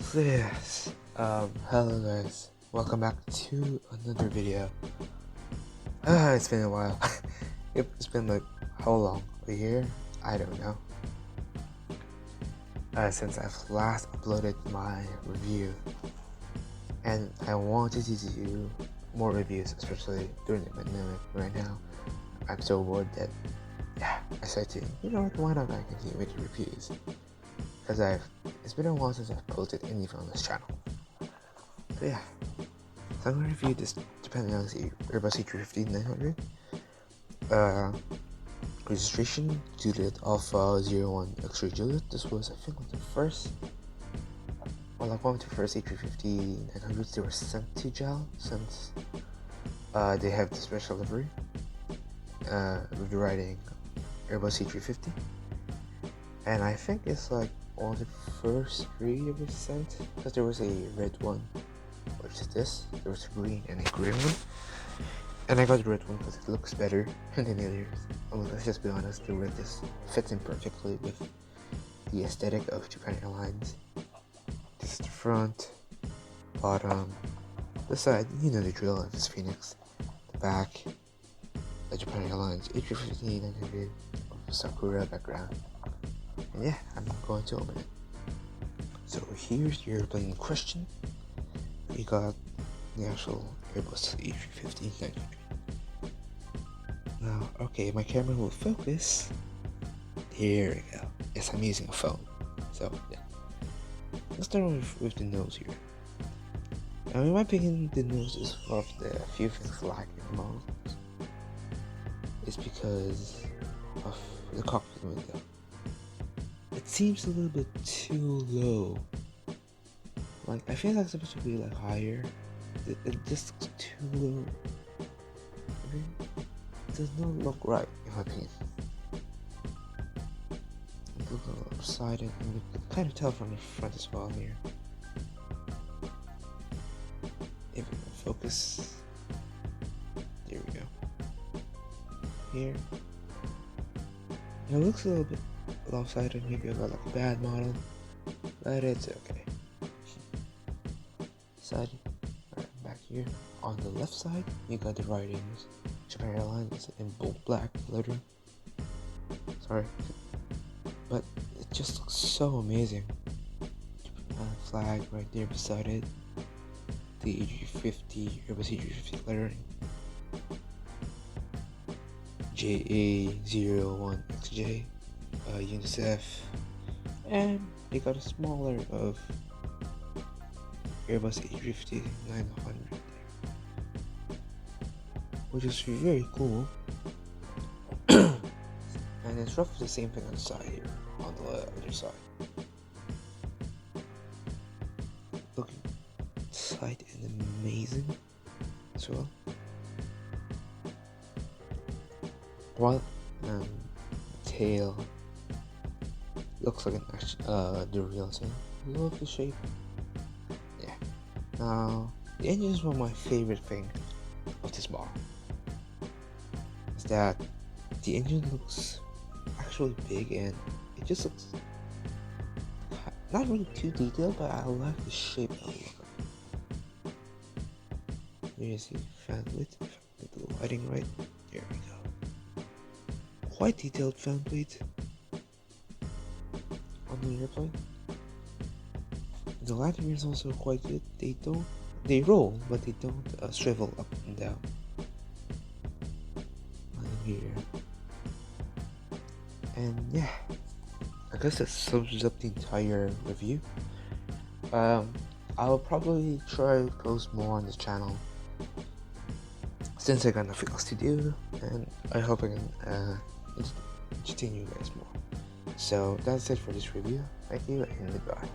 So yes, hello guys, welcome back to another video. It's been a while. It's been like, how long? A year? I don't know. Since I've last uploaded my review. And I wanted to do more reviews, especially during the pandemic right now. I'm so bored that, yeah, I said to, you know what, why not I continue making reviews? Because it's been a while since I've posted anything on this channel. So yeah, so I'm going to review this Japan Airlines Airbus A350-900. Registration Juliet Alpha 01 X-ray Juliet. This was, I think, like the first, or like one of the first A350-900s they were sent to JAL, since they have the special livery with the writing Airbus A350. And I think it's like one of the first three it was sent, because there was a red one, which is this. There was a green and a gray one, and I got the red one because it looks better than the others. Let's just be honest, the red just fits in perfectly with the aesthetic of Japan Airlines. This is the front, bottom, the side, you know the drill of this Phoenix, the back, the Japan Airlines A350-900 Sakura background. And yeah, I'm going to open it. So here's your airplane in question. We got the actual Airbus A350-900. Now, okay, my camera will focus. Here we go. Yes, I'm using a phone. So yeah, let's start with the nose here. Now, in my opinion, the nose is one of the few things lacking the most. It's because of the cockpit window. It seems a little bit too low. Like, I feel like it's supposed to be like higher. It just looks too low. I mean, it does not look right, in my opinion. It looks a little lopsided, and you can kind of tell from the front as well here. If we can focus, there we go. Here, it looks a little bit lopsided. Maybe I got like a bad model, but it's okay. Side, right back here on the left side, you got the writings Japan Airlines in bold black lettering. Sorry, but it just looks so amazing. Flag right there beside it, the A350 Airbus A350 lettering, JA01XJ, UNICEF, and they got a smaller of Airbus A350-900 there, which is very cool. And it's roughly the same thing on the side here, on the other side. Looking sight is amazing as well. While tail looks like the real tail. Love the shape. Yeah. Now, the engine is one of my favorite thing of this model. Is that the engine looks actually big, and it just looks not really too detailed, but I like the shape of it. There you see fan plate with the lighting right there. We go. Quite detailed fan plate on the airplane. The landing gear is also quite good. They roll, but they don't swivel up and down. Landing gear. And yeah, I guess that sums up the entire review. I'll probably try to post more on this channel since I got nothing else to do, and I hope I can entertain you guys more. So that's it for this review. Thank you and goodbye.